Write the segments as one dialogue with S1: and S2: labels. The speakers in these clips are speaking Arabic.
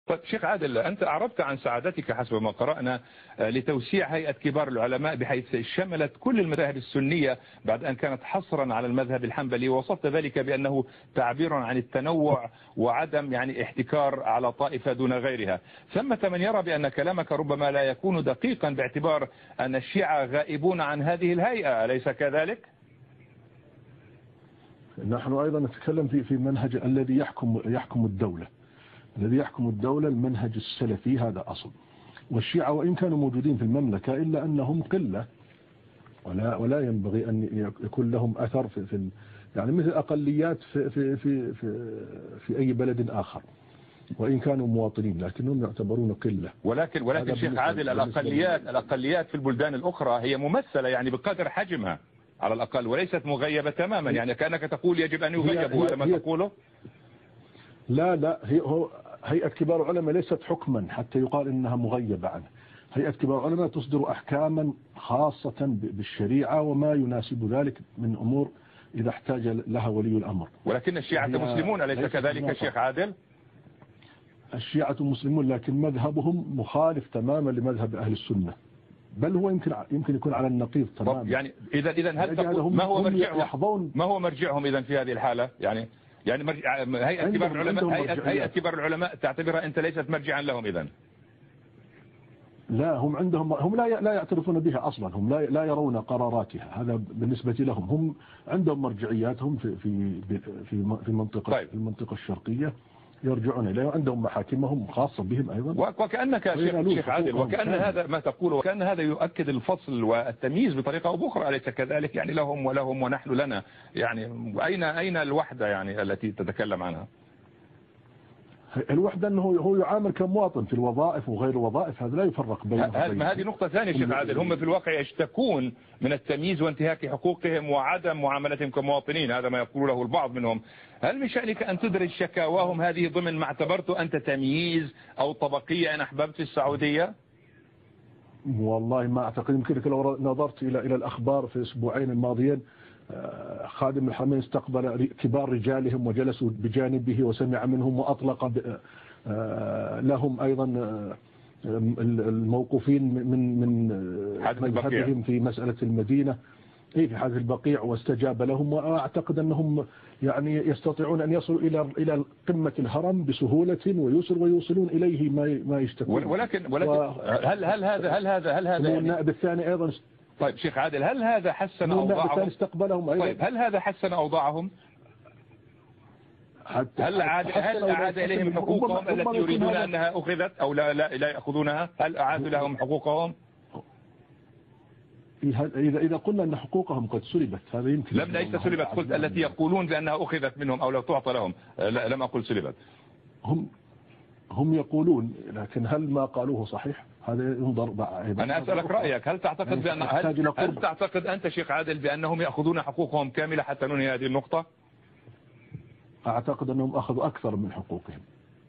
S1: طيب شيخ عادل، أنت أعربت عن سعادتك حسب ما قرأنا لتوسيع هيئة كبار العلماء بحيث شملت كل المذاهب السنية بعد أن كانت حصرا على المذهب الحنبلي، ووصفت ذلك بأنه تعبير عن التنوع وعدم يعني احتكار على طائفة دون غيرها. ثمة من يرى بأن كلامك ربما لا يكون دقيقا باعتبار أن الشيعة غائبون عن هذه الهيئة، أليس كذلك؟
S2: نحن أيضا نتكلم في منهج الذي يحكم الدولة. الذي يحكم الدولة المنهج السلفي، هذا أصل. والشيعة وإن كانوا موجودين في المملكة إلا أنهم قلة، ولا ينبغي أن يكون لهم أثر في يعني مثل أقليات في أي بلد آخر، وإن كانوا مواطنين لكنهم يعتبرون قلة.
S1: ولكن شيخ عادل، الأقليات في البلدان الأخرى هي ممثلة يعني بقدر حجمها على الأقل، وليست مغيبة تماما، يعني كأنك تقول يجب أن يغيبوا، هذا ما تقوله؟
S2: لا هيئة كبار العلماء ليست حكما حتى يقال إنها مغيبة عنه. هيئة كبار العلماء تصدر أحكاما خاصة بالشريعة وما يناسب ذلك من أمور إذا احتاج لها ولي الأمر.
S1: ولكن الشيعة مسلمون، أليس كذلك شيخ عادل؟
S2: الشيعة مسلمون لكن مذهبهم مخالف تماما لمذهب أهل السنة، بل هو يمكن يكون على النقيض تماما.
S1: يعني إذا هل تقول ما هو مرجعهم إذا في هذه الحالة؟ يعني هيئة كبار العلماء تعتبرها أنت ليست مرجعا لهم إذن؟
S2: لا، هم لا يعترفون بها أصلا، هم لا يرون قراراتها، هذا بالنسبة لهم. هم عندهم مرجعياتهم في المنطقة الشرقية يرجعون إليه، وعندهم محاكمهم خاصة بهم أيضا.
S1: وكأنك شيخ عادل، وكأن هذا ما تقوله، وكأن هذا يؤكد الفصل والتمييز بطريقة أو بأخرى، أليس كذلك؟ يعني لهم ولهم ونحن لنا، يعني أين الوحدة يعني التي تتكلم عنها؟
S2: الوحدة أنه هو يعامل كمواطن في الوظائف وغير الوظائف، هذا لا يفرق بينهم.
S1: هذه نقطة ثانية شيخ عادل، هم في الواقع يشتكون من التمييز وانتهاك حقوقهم وعدم معاملتهم كمواطنين، هذا ما يقول له البعض منهم. هل من شأنك أن تدرج شكاواهم هذه ضمن ما اعتبرته أنت تمييز أو طبقية إن أحببت في السعودية؟
S2: والله ما أعتقد. يمكنك لو نظرت إلى الأخبار في أسبوعين الماضيين، خادم الحرمين استقبل كبار رجالهم وجلسوا بجانبه وسمع منهم، وأطلق لهم أيضا الموقوفين من مذهبهم في مسألة المدينة في حادث البقيع، واستجاب لهم. وأعتقد أنهم يعني يستطيعون أن يصلوا إلى قمة الهرم بسهولة ويسر، ويوصلون إليه ما يشتكون.
S1: ولكن هل هذا
S2: النائب الثاني أيضا.
S1: طيب شيخ عادل، هل هذا حسن أوضاعهم؟
S2: استقبلهم أيضا.
S1: طيب هل هذا حسن أوضاعهم؟ هل أعاد إليهم حقوقهم التي يريدون أنها أخذت أو لا يأخذونها؟ هل أعادوا لهم حقوقهم؟
S2: إذا قلنا أن حقوقهم قد سلبت، هذا يمكن.
S1: ليس سلبت، قلت التي يقولون بأنها أخذت منهم أو لا تعطى لهم، لم أقل سلبت.
S2: هم يقولون، لكن هل ما قالوه صحيح؟ هذا ينظر.
S1: أنا أسألك رأيك، هل تعتقد أنت شيخ عادل بأنهم يأخذون حقوقهم كاملة حتى ننهي هذه النقطة؟
S2: أعتقد أنهم أخذوا أكثر من حقوقهم.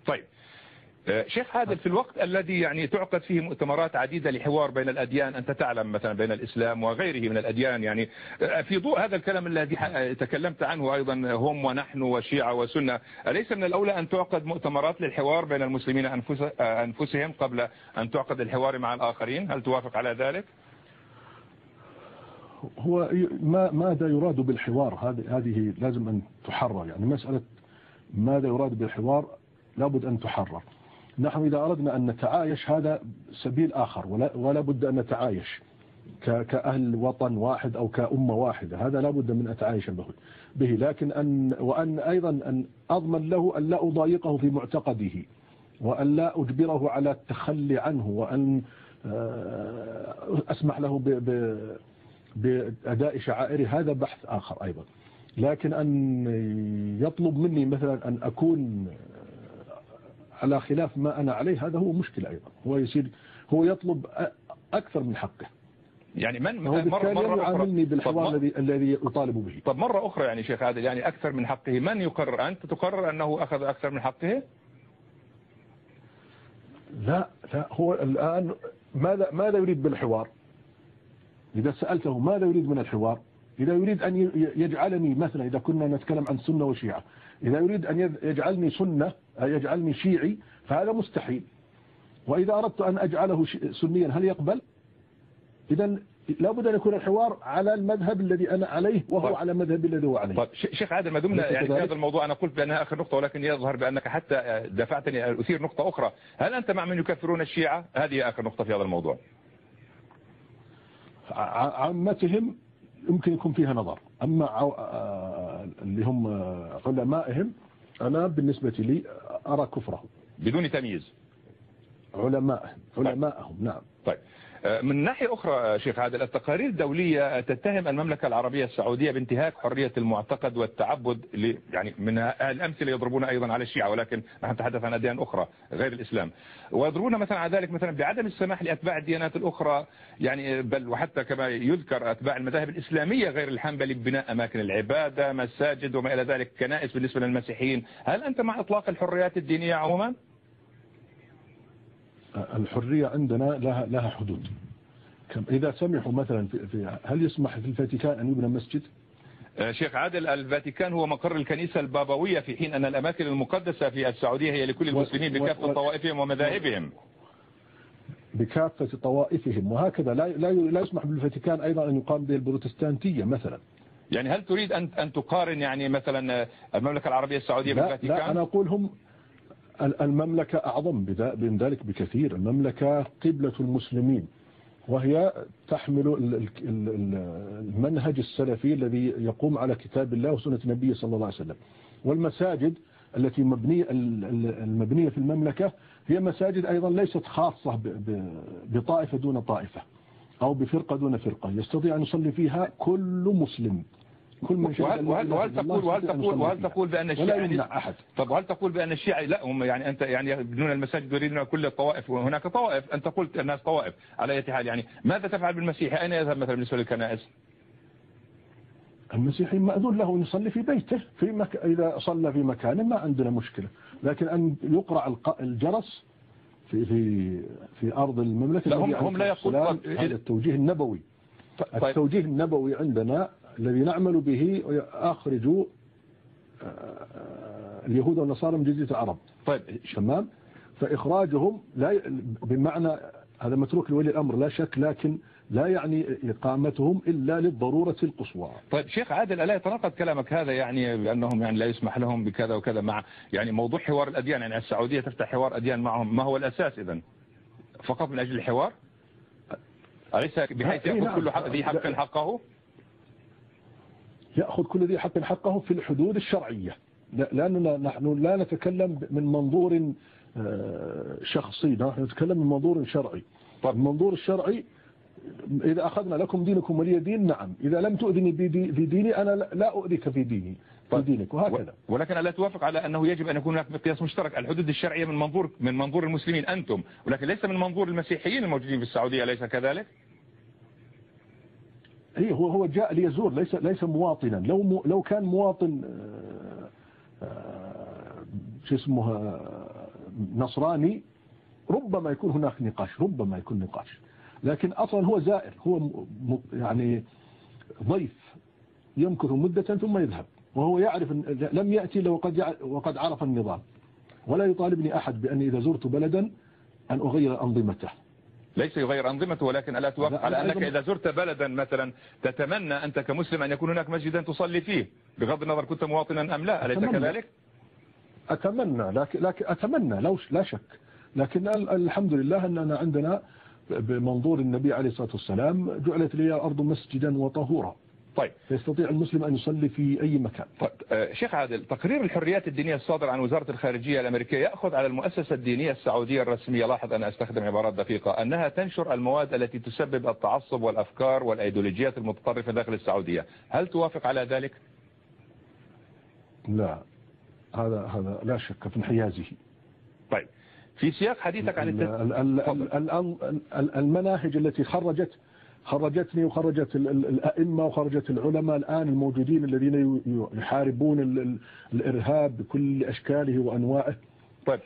S1: طيب شيخ عادل، في الوقت الذي يعني تعقد فيه مؤتمرات عديدة لحوار بين الأديان، أنت تعلم مثلا بين الإسلام وغيره من الأديان، يعني في ضوء هذا الكلام الذي تكلمت عنه أيضا، هم ونحن وشيعة وسنة، أليس من الأولى أن تعقد مؤتمرات للحوار بين المسلمين أنفسهم قبل أن تعقد الحوار مع الآخرين؟ هل توافق على ذلك؟
S2: هو ماذا يراد بالحوار؟ هذه لازم أن تحرر. يعني مسألة ماذا يراد بالحوار لابد أن تحرر. نحن إذا أردنا أن نتعايش هذا سبيل آخر، ولا بد أن نتعايش كأهل وطن واحد أو كأمة واحدة، هذا لا بد من أتعايش به. لكن وأن أيضا أن أضمن له أن لا أضايقه في معتقده، وأن لا أجبره على التخلي عنه، وأن أسمح له بأداء شعائره، هذا بحث آخر أيضا. لكن أن يطلب مني مثلا أن أكون على خلاف ما أنا عليه، هذا هو مشكلة أيضا. هو يطلب أكثر من حقه.
S1: يعني
S2: هو بالتالي يعاملني بالحوار الذي يطالب به.
S1: طب مرة أخرى يعني شيخ عادل، يعني أكثر من حقه، من يقرر؟ أنت تقرر أنه أخذ أكثر من حقه؟
S2: لا هو الآن ماذا يريد بالحوار؟ إذا سألته ماذا يريد من الحوار، إذا يريد أن يجعلني مثلا، إذا كنا نتكلم عن سنة وشيعة، إذا يريد أن يجعلني سنة يجعلني شيعي فهذا مستحيل. وإذا أردت أن أجعله سنيا هل يقبل؟ إذا لابد أن يكون الحوار على المذهب الذي أنا عليه وهو
S1: طيب.
S2: على المذهب الذي هو عليه.
S1: طيب شيخ عادل، ما دمنا يعني في هذا الموضوع، أنا قلت بأنها آخر نقطة، ولكن يظهر بأنك حتى دفعتني أثير نقطة أخرى. هل أنت مع من يكفرون الشيعة؟ هذه آخر نقطة في هذا الموضوع.
S2: عامتهم يمكن يكون فيها نظر، أما اللي هم علمائهم أنا بالنسبة لي أرى كفرهم
S1: بدون تمييز.
S2: علمائهم نعم.
S1: طيب من ناحية أخرى شيخ عادل، التقارير الدولية تتهم المملكة العربية السعودية بانتهاك حرية المعتقد والتعبد، يعني من الأمثلة يضربون أيضا على الشيعة، ولكن نحن نتحدث عن أديان أخرى غير الإسلام، ويضربون مثلا على ذلك مثلا بعدم السماح لأتباع الديانات الأخرى، يعني بل وحتى كما يذكر أتباع المذاهب الإسلامية غير الحنبلي ببناء أماكن العبادة، مساجد وما إلى ذلك، كنائس بالنسبة للمسيحيين. هل أنت مع إطلاق الحريات الدينية عموما؟
S2: الحرية عندنا لها حدود. إذا سمحوا مثلا هل يسمح في الفاتيكان أن يبنى مسجد؟
S1: شيخ عادل، الفاتيكان هو مقر الكنيسة البابوية، في حين أن الأماكن المقدسة في السعودية هي لكل المسلمين بكافة طوائفهم ومذاهبهم.
S2: بكافة طوائفهم، وهكذا لا يسمح بالفاتيكان أيضا أن يقام به البروتستانتية مثلا.
S1: يعني هل تريد أن تقارن يعني مثلا المملكة العربية السعودية بالفاتيكان؟
S2: لا، أنا أقول هم المملكة أعظم من ذلك بكثير. المملكة قبلة المسلمين، وهي تحمل المنهج السلفي الذي يقوم على كتاب الله وسنة النبي صلى الله عليه وسلم. والمساجد التي المبنية في المملكة هي مساجد أيضا ليست خاصة بطائفة دون طائفة أو بفرقة دون فرقة، يستطيع أن يصلي فيها كل مسلم. كل من
S1: وهل تقول بأن الشيعة
S2: ولا يمنع أحد؟
S1: طب وهل تقول بأن الشيعة لا هم يعني أنت يعني يبنون المساجد يريدون كل الطوائف، وهناك طوائف، أنت قلت الناس طوائف على أي حال، يعني ماذا تفعل بالمسيحي؟ أين يذهب مثلا بالنسبة للكنائس؟
S2: المسيحي مأذون له أن يصلي في بيته إذا صلى في مكان ما عندنا مشكلة، لكن أن يقرع الجرس في أرض المملكة
S1: لا هم لا يقول
S2: التوجيه النبوي.
S1: طيب.
S2: التوجيه النبوي عندنا الذي نعمل به أخرجوا اليهود والنصارى من جزيرة العرب.
S1: طيب
S2: تمام. فإخراجهم لا بمعنى هذا متروك لولي الأمر لا شك، لكن لا يعني إقامتهم إلا للضرورة القصوى.
S1: طيب شيخ عادل، ألا يتناقض كلامك هذا يعني بأنهم يعني لا يسمح لهم بكذا وكذا مع يعني موضوع حوار الأديان؟ يعني السعودية تفتح حوار أديان معهم، ما هو الأساس إذن؟ فقط من أجل الحوار؟ أليس بحيث يأخذ كل ذي حق حقه؟
S2: يأخذ كل ذي حق حقه في الحدود الشرعية، لأننا نحن لا نتكلم من منظور شخصي، نحن نتكلم من منظور شرعي. طيب المنظور الشرعي إذا أخذنا لكم دينكم ولي دين، نعم. إذا لم تؤذني في ديني أنا لا أؤذيك في ديني في دينك، وهكذا.
S1: ولكن ألا توافق على أنه يجب أن يكون هناك مقياس مشترك؟ الحدود الشرعية من منظور المسلمين أنتم، ولكن ليس من منظور المسيحيين الموجودين في السعودية، أليس كذلك؟
S2: إيه، هو جاء ليزور، ليس مواطنا. لو كان مواطن شو اسمه نصراني ربما يكون هناك نقاش، ربما يكون نقاش، لكن أصلا هو زائر، هو يعني ضيف يمكث مدة ثم يذهب، وهو يعرف لم يأتي إلا وقد عرف النظام. ولا يطالبني أحد بأني إذا زرت بلدا أن أغير أنظمته.
S1: ليس يغير أنظمته، ولكن ألا توافق على أنك إذا زرت بلدا مثلا تتمنى أنت كمسلم أن يكون هناك مسجدا تصلي فيه بغض النظر كنت مواطنا أم لا، أليس كذلك؟
S2: أتمنى، لكن أتمنى لا شك، لكن الحمد لله أننا عندنا بمنظور النبي عليه الصلاة والسلام جعلت لي الأرض مسجدا وطهورا.
S1: طيب
S2: يستطيع المسلم أن يصلي في أي مكان.
S1: طيب شيخ عادل، تقرير الحريات الدينية الصادر عن وزارة الخارجية الأمريكية يأخذ على المؤسسة الدينية السعودية الرسمية، لاحظ أنا أستخدم عبارات دقيقة، أنها تنشر المواد التي تسبب التعصب والأفكار والأيديولوجيات المتطرفة داخل السعودية. هل توافق على ذلك؟
S2: لا، هذا لا شك في انحيازه.
S1: طيب في سياق حديثك عن
S2: المناهج التي خرجتني وخرجت الأئمة وخرجت العلماء الآن الموجودين الذين يحاربون الإرهاب بكل أشكاله وأنواعه.
S1: طيب